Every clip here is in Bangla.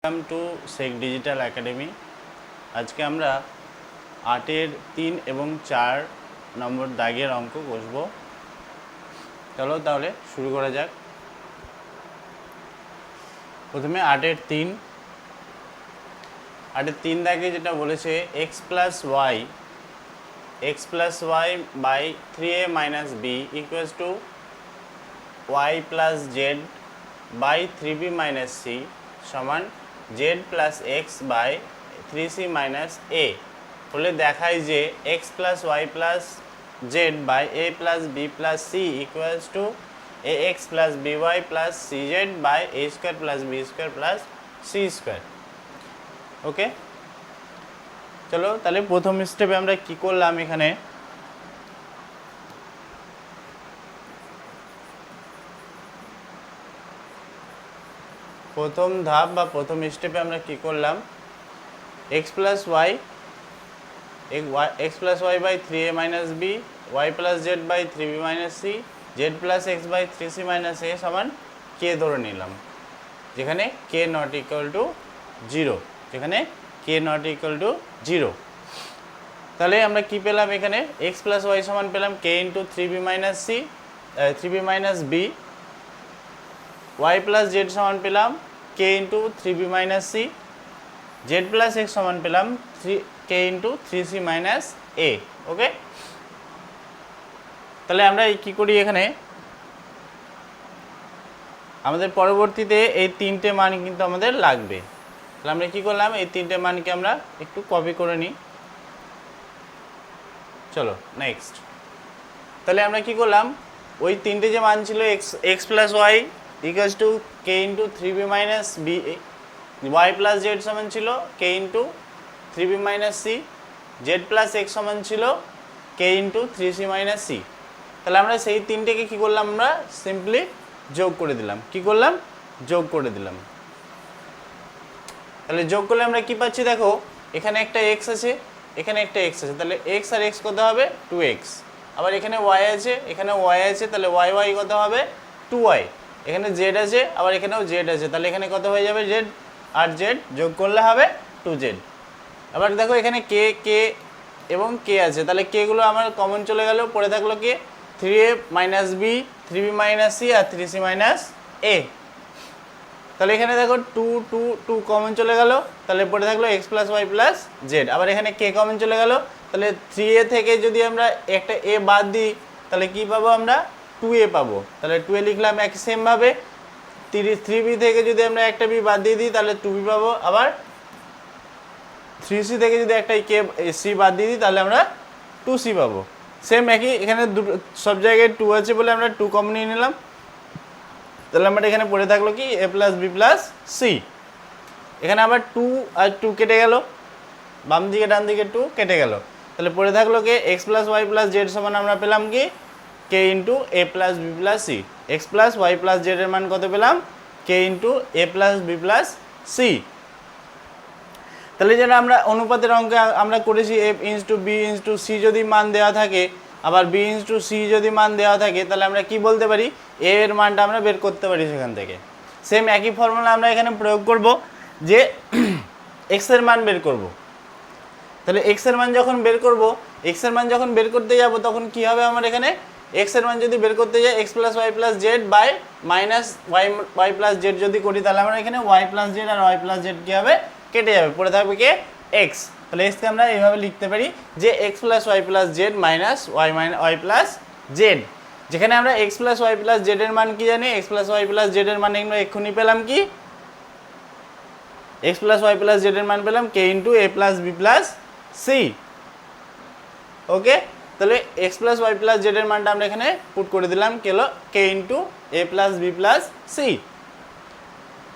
Welcome to Sheikh digital academy. আজকে আমরা 8-এর 3 এবং 4 নম্বর দাগের অঙ্ক কষব। চলো তাহলে শুরু করা যাক। প্রথমে 8-এর 3 দাগে যেটা বলেছে x plus Y by 3a minus B equals to y plus Z by 3b minus C সমান z plus X by 3c minus A হলে দেখায় যে x plus Y plus Z by a plus B plus C equals to A x plus B Y plus C Z by A square plus B square plus C square. Okay, চলো তাহলে প্রথম স্টেপে আমরা কি করলাম, এখানে প্রথম ধাপ বা প্রথম স্টেপে আমরা কি করলাম, x plus Y by 3a minus B Y plus Z by 3b minus C Z plus X by 3c minus A সমান কে ধরে নিলাম, যেখানে কে নট ইকুয়াল টু 0, তাহলে আমরা কি পেলাম, এখানে x প্লাস ওয়াই সমান পেলাম কে into 3b minus B y plus Z সমান পেলাম কে into 3b minus C Z plus X সমান পেলাম কে ইন্টু 3c মাইনাস এ। ওকে, তাহলে আমরা কি করি, এখানে আমাদের পরবর্তীতে এই তিনটে মান কিন্তু আমাদের লাগবে। তাহলে আমরা কি করলাম, এই তিনটে মানকে আমরা একটু কপি করে নিই। চলো নেক্সট, তাহলে আমরা কি করলাম, ওই তিনটে যে মান ছিল X plus Y equals to K into 3b minus B Y plus Z সমান ছিল কে into 3b minus C Z plus X সমান ছিল কে ইন্টু 3c মাইনাস সি। তাহলে আমরা সেই তিনটেকে কি করলাম, আমরা সিম্পলি যোগ করে দিলাম। যোগ করে দিলাম। তাহলে যোগ করলে আমরা কি পাচ্ছি, দেখো এখানে একটা এক্স আছে, এখানে একটা এক্স আছে, তাহলে এক্স আর এক্স কত হবে 2x। আবার এখানে ওয়াই আছে, তাহলে ওয়াই কত হবে 2y। এখানে জেড আছে, আবার এখানেও জেড আছে, তাহলে এখানে কত হয়ে যাবে, জেড আর জেড যোগ করলে হবে 2z। আবার দেখো এখানে কে এবং কে আছে, তাহলে কে গুলো আমার কমন চলে গেল, পড়ে থাকলো কি 3a minus B 3b minus C আর 3c মাইনাস এ। তাহলে এখানে দেখো 2 কমন চলে গেল, তাহলে পড়ে থাকলো x plus Y plus z. আবার এখানে কে কমন চলে গেল, তাহলে 3a থেকে যদি আমরা একটা এ বাদ দিই তাহলে কি পাবো, আমরা 2a পাবো। তাহলে 2a লিখলাম এক সেমভাবে। 3b থেকে যদি আমরা একটা বি বাদ দিয়ে দিই তাহলে 2b পাবো। আবার 3c থেকে যদি একটা কে সি বাদ দিয়ে দিই তাহলে আমরা 2c পাবো। সেম একই, এখানে দুটো সব জায়গায় 2 আছে বলে আমরা 2 কমন নিয়ে নিলাম। তাহলে আমরা এখানে পড়ে থাকলো কি এ প্লাস বি প্লাস সি। এখানে আবার 2 আর 2 কেটে গেল, বাম দিকে ডান দিকে 2 কেটে গেল, তাহলে পড়ে থাকলো কি x plus Y plus Z সমান আমরা পেলাম কি কে ইন্টু এ plus B plus C. X plus Y plus Z এর মান কত পেলাম, কে ইন্টু এ প্লাস বি প্লাস সি। তাহলে যেটা আমরা অনুপাতের অঙ্কে আমরা করেছি A into B into C যদি মান দেওয়া থাকে, আবার বি ইন্টু সি যদি মান দেওয়া থাকে, তাহলে আমরা কি বলতে পারি, এ এর মানটা আমরা বের করতে পারি সেখান থেকে। সেম একই ফর্মুলা আমরা এখানে প্রয়োগ করব যে এক্স এর মান বের করব। তাহলে এক্স এর মান যখন বের করতে যাব তখন কি হবে, আমার এখানে এক্স এর মান যদি বের করতে যাই x plus Y plus Z by minus y plus z যদি করি, তাহলে আমরা এখানে ওয়াই প্লাস জেড আর ওয়াই প্লাস জেড কী হবে, কেটে যাবে, পড়ে থাকবে কি এক্স। তাহলে এক্সকে আমরা এইভাবে লিখতে পারি যে x plus Y plus z minus y plus z, যেখানে আমরা x plus Y plus Z এর মান কি জানি, x plus Y plus Z এর মান আমরা এক্ষুনি পেলাম কি, x plus Y plus Z এর মান পেলাম কে ইন্টু এ plus B plus c. Okay, তাহলে x plus Y plus Z এর মানটা আমরা এখানে পুট করে দিলাম কে ইন্টু এ প্লাস বি প্লাস সি।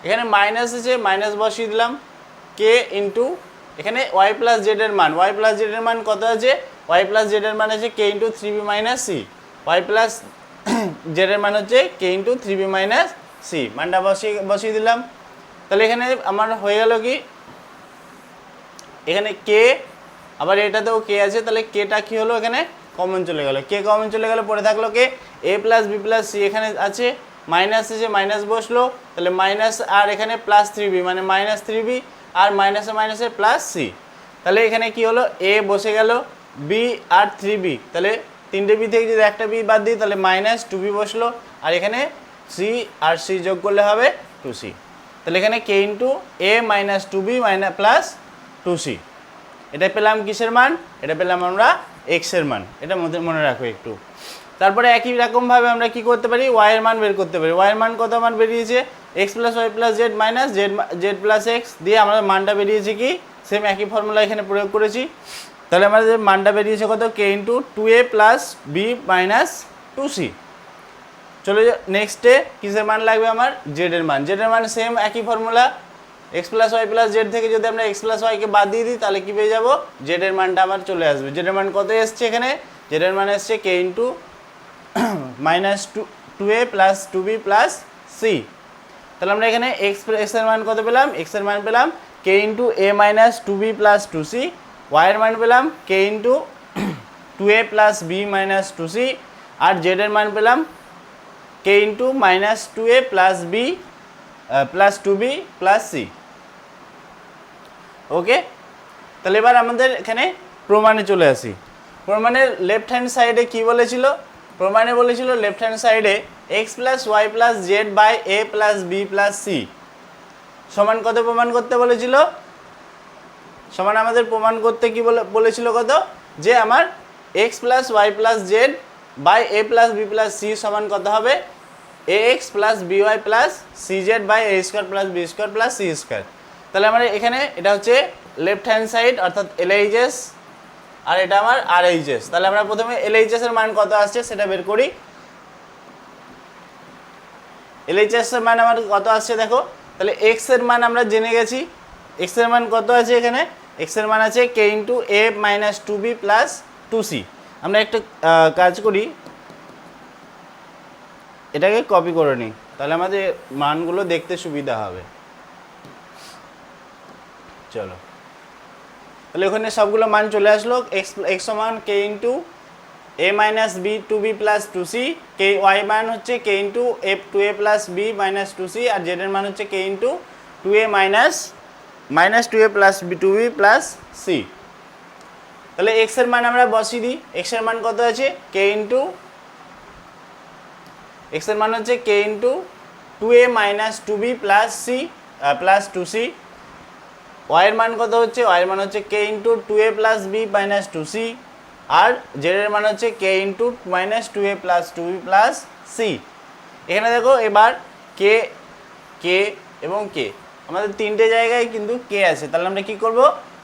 এখানে মাইনাস আছে, মাইনাস বসিয়ে দিলাম কে ইন্টু এখানে ওয়াই প্লাস জেড এর মান কত আছে, ওয়াই প্লাস জেড এর মান আছে K into 3b minus C, Y plus Z এর মান হচ্ছে k into 3b minus C, মানটা বসিয়ে দিলাম। তাহলে এখানে আমার হয়ে গেল কি, এখানে কে আবার এটাতেও কে আছে, তাহলে কেটা কি হলো, এখানে কমন চলে গেল, কে কমন চলে গেল, পড়ে থাকলো কে এ প্লাস বি প্লাস সি এখানে আছে, মাইনাস এসে মাইনাস বসলো, তাহলে মাইনাস আর এখানে প্লাস 3b মানে মাইনাস 3b আর মাইনাসে মাইনাসে প্লাস সি। তাহলে এখানে কি হলো, এ বসে গেল, বি আর 3b, তাহলে 3টে বি থেকে যদি একটা বি বাদ দিই তাহলে মাইনাস 2b বসলো, আর এখানে সি আর সি যোগ করলে হবে 2c। তাহলে এখানে কে ইন্টু এ minus 2b minus plus 2c। এটা পেলাম কিসের মান, এটা পেলাম আমরা এক্সের মান, এটা মনে রাখো একটু। তারপরে একই রকমভাবে আমরা কি করতে পারি, ওয়াইয়ের মান বের করতে পারি। ওয়াইয়ের মান কত মান বেরিয়েছে, x plus Y plus z minus z plus x দিয়ে আমাদের মানটা বেরিয়েছে কি, সেম একই ফর্মুলা এখানে প্রয়োগ করেছি। তাহলে আমাদের মানটা বেরিয়েছে কত, K into 2a plus B minus 2c। চলে নেক্সটে কিসের মান লাগবে আমার, জেডের মান। জেডের মান সেম একই formula, x plus Y plus z থেকে যদি আমরা এক্স প্লাস ওয়াইকে বাদ দিয়ে দিই তাহলে কী পেয়ে যাবো, জেডের মানটা আমার চলে আসবে। জেডের মান কত এসছে এখানে, জেডের মান এসছে K into minus 2a plus 2b plus C. তাহলে আমরা এখানে এক্সের মান কত পেলাম, এক্সের মান পেলাম কে ইন্টু এ মাইনাস 2b প্লাস 2c, ওয়াইয়ের মান পেলাম কে into 2a plus B minus 2c, আর জেডের মান পেলাম কে into minus 2a plus B plus 2b plus c. Okay, তাহলে এবার আমাদের এখানে প্রমাণে চলে আসি। প্রমাণের লেফট হ্যান্ড সাইডে কী বলেছিল, প্রমাণে বলেছিল লেফট হ্যান্ড সাইডে x plus Y plus Z by a plus B plus c সমান কত প্রমাণ করতে বলেছিল, সমান আমাদের প্রমাণ করতে কি বলেছিল কত, যে আমার x plus Y plus Z by a plus B plus c সমান কত হবে, a x plus B Y plus C Z by A square plus B square plus C square. তাহলে আমার এখানে এটা হচ্ছে লেফট হ্যান্ড সাইড অর্থাৎ এলএইচএস, আর এটা আমার আরএইচএস। তাহলে আমরা প্রথমে এলএইচএস এর মান কত আসছে সেটা বের করি। এলএইচএস এর মান আমার কত আসছে দেখো, তাহলে এক্স এর মান আমরা জেনে গেছি, এক্স এর মান কত আছে এখানে, এক্স এর মান আছে কে ইন্টু এ মাইনাস 2b প্লাস 2c। আমরা একটা কাজ করি, এটাকে কপি করে নিই, তাহলে আমাদের মানগুলো দেখতে সুবিধা হবে। চলো, তাহলে ওখানে সবগুলো মান চলে আসলো। এক্স সমান কে ইন্টু এ minus b 2b plus 2c, k y মান হচ্ছে k into a 2a plus B minus 2c, আর জেডের মান হচ্ছে k into 2a minus 2a plus b 2b plus C. তাহলে এক্স এর মান আমরা বসিয়ে দিই, এক্স এর মান কত আছে, কে ইন্টু এক্স এর মান হচ্ছে k into 2a minus 2b plus c plus 2c। ওয়াইয়ের মান কত হচ্ছে, ওয়াইয়ের মান হচ্ছে k into 2a plus B minus 2c, আর জেডের মান হচ্ছে k into minus 2a plus 2b plus c. এখানে দেখো এবার কে কে এবং কে আমাদের তিনটে জায়গায় কিন্তু কে আছে, তাহলে আমরা কী করব,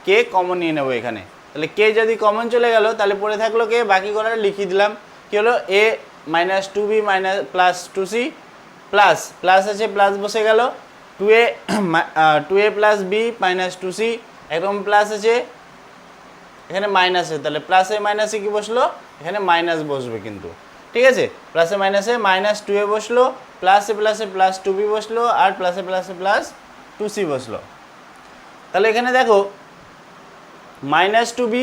কে কমন নিয়ে নেবো এখানে। তাহলে কে যদি কমন চলে গেল তাহলে পড়ে থাকলো কে, বাকি করাটা লিখিয়ে দিলাম। কী হলো, a minus 2b minus plus 2c plus plus আছে প্লাস বসে গেল, 2a plus B minus 2c একদম প্লাস আছে, এখানে মাইনাস আছে, তাহলে প্লাসে মাইনাসে কি বসলো, এখানে মাইনাস বসবে কিন্তু, ঠিক আছে। প্লাসে মাইনাসে মাইনাস 2a বসলো, প্লাসে প্লাসে প্লাস 2b বসলো, আর প্লাসে প্লাসে প্লাস 2c বসলো। তাহলে এখানে দেখো মাইনাস 2b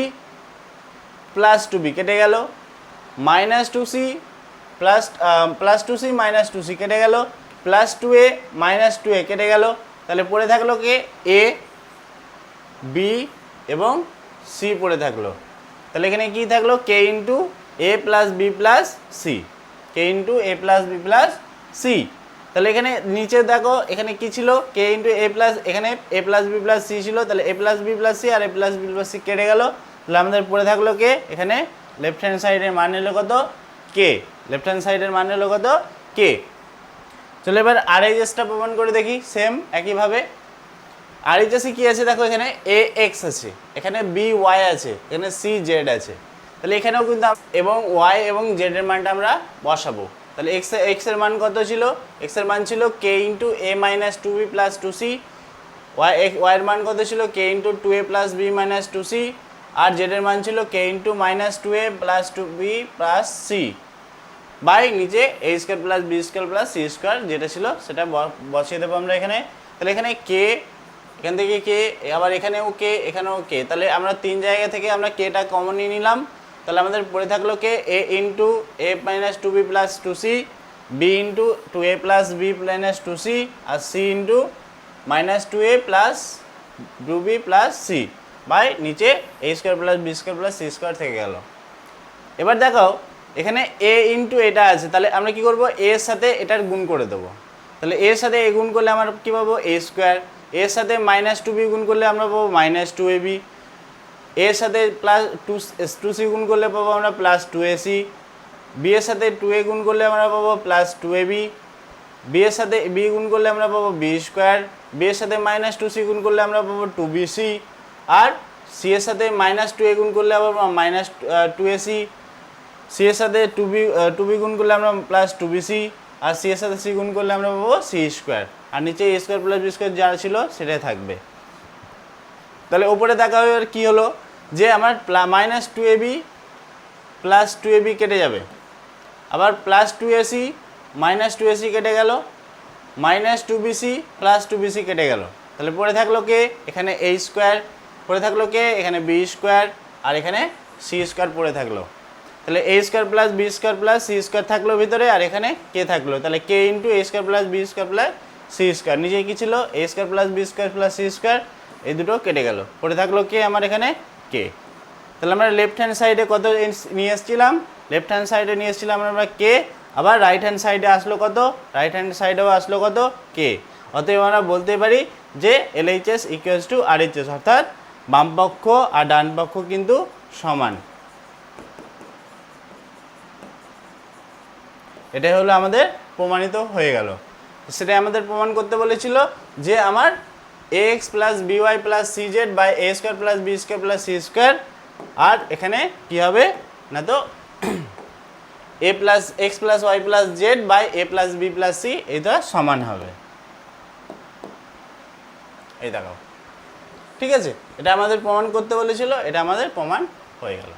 প্লাস 2b কেটে গেল, minus 2c plus 2c minus 2c কেটে গেল, প্লাস 2a মাইনাস 2a কেটে গেল। তাহলে পড়ে থাকলো কে, এ বি এবং সি পড়ে থাকলো। তাহলে এখানে কি থাকলো, কে ইন্টু এ প্লাস বি প্লাস সি, কে ইন্টু এ প্লাস বি প্লাস সি। তাহলে এখানে নিচে দেখো এখানে কি ছিল, কে ইন্টু এ প্লাস, এখানে এ প্লাস বি প্লাস সি ছিল, তাহলে এ প্লাস বি প্লাস সি আর এ প্লাস বি প্লাস সি কেটে গেল। তাহলে আমাদের পড়ে থাকলো কে, এখানে লেফট হ্যান্ড সাইডের মান এলো কত, কে, লেফট হ্যান্ড সাইডের মান এলো কত, কে। চলো এবার আরএইচএসটা প্রমাণ করে দেখি সেম একইভাবে। আরএইচএসে কি আছে দেখো, এখানে এ এক্স আছে, এখানে বি ওয়াই আছে, এখানে সি জেড আছে। তাহলে এখানেও কিন্তু এবং ওয়াই এবং জেডের মানটা আমরা বসাবো। তাহলে এক্স এর মান কত ছিল, এক্স এর মান ছিল কে ইন্টু এ মাইনাস 2b প্লাস 2c, ওয়াইয়ের মান কত ছিল কে into 2a plus B minus 2c, আর জেডের মান ছিল কে into minus 2a plus 2b plus c by নিচে a square plus B square plus C square যেটা ছিল সেটা বসিয়ে দেবো আমরা এখানে। তাহলে এখানে কে, এখান থেকে কে, আবার এখানেও কে, এখানেও কে, তাহলে আমরা তিন জায়গা থেকে আমরা কেটা কমন নিয়ে নিলাম। তাহলে আমাদের পড়ে থাকলো k, a into A minus 2b plus 2c b into two a plus B minus two c আর c into minus two a plus two b plus c by নিচে a square plus B square plus C square থেকে গেল। এবার দেখাও এখানে এ ইন্টু এটা আছে, তাহলে আমরা কী করবো, এর সাথে এটার গুণ করে দেবো। তাহলে এর সাথে এ গুণ করলে আমরা কী পাবো, এ স্কোয়ার। এর সাথে মাইনাস টু বি গুণ করলে আমরা পাবো মাইনাস টু এ বি। এর সাথে প্লাস টু সি গুণ করলে পাবো আমরা প্লাস টু এ সি। বি এর সাথে টু এ গুণ করলে আমরা পাবো প্লাস টু এ বি। বি এর সাথে বি গুণ করলে আমরা পাবো বি স্কোয়ার। বি এর সাথে মাইনাস টু সি গুণ করলে আমরা পাবো টু বি সি। আর সি এর সাথে মাইনাস টু এ গুণ করলে আবার মাইনাস টু এ সি। সি এর সাথে টু বি গুণ করলে আমরা প্লাস টু বি সি। আর সি এর সাথে সি গুণ করলে আমরা পাবো সি স্কোয়ার। আর নিচে a square plus B square যা ছিল সেটাই থাকবে। তাহলে ওপরে দেখা হবে আর কী হলো, যে আমার মাইনাস টু এ বি প্লাস টু এ বি কেটে যাবে, আবার প্লাস টু এ সি মাইনাস টু এ সি কেটে গেল, minus two B C plus two B C কেটে গেল। তাহলে পড়ে থাকলো কে, এখানে এ স্কোয়ার, পড়ে থাকলো কে, এখানে বি স্কোয়ার, আর এখানে সি স্কোয়ার পড়ে থাকলো। তাহলে a square plus B square plus C square থাকলো ভিতরে, আর এখানে কে থাকলো, তাহলে k into a square plus B square plus C square. নিচে কী ছিল, a square plus B square plus C square, এই দুটো কেটে গেল, পড়ে থাকলো কে আমার এখানে কে। তাহলে আমরা লেফট হ্যান্ড সাইডে কত নিয়ে এসেছিলাম, লেফট হ্যান্ড সাইডে নিয়ে এসেছিলাম আমরা কে, আবার রাইট হ্যান্ড সাইডে আসলো কত, রাইট হ্যান্ড সাইডেও আসলো কত কে। অতএব আমরা বলতে পারি যে এলএইচএস ইকুয়ালস টু আরএইচএস, অর্থাৎ বাম পক্ষ আর ডান পক্ষ কিন্তু সমান। এটাই হলো আমাদের প্রমাণিত হয়ে গেল। সেটাই আমাদের প্রমাণ করতে বলেছিল যে আমার a x plus b y plus C Z by A square plus B square plus C square, আর এখানে কী হবে না, তো a plus x plus Y plus Z by a plus B plus c এটা সমান হবে। এই দেখাও, ঠিক আছে, এটা আমাদের প্রমাণ করতে বলেছিল, এটা আমাদের প্রমাণ হয়ে গেল।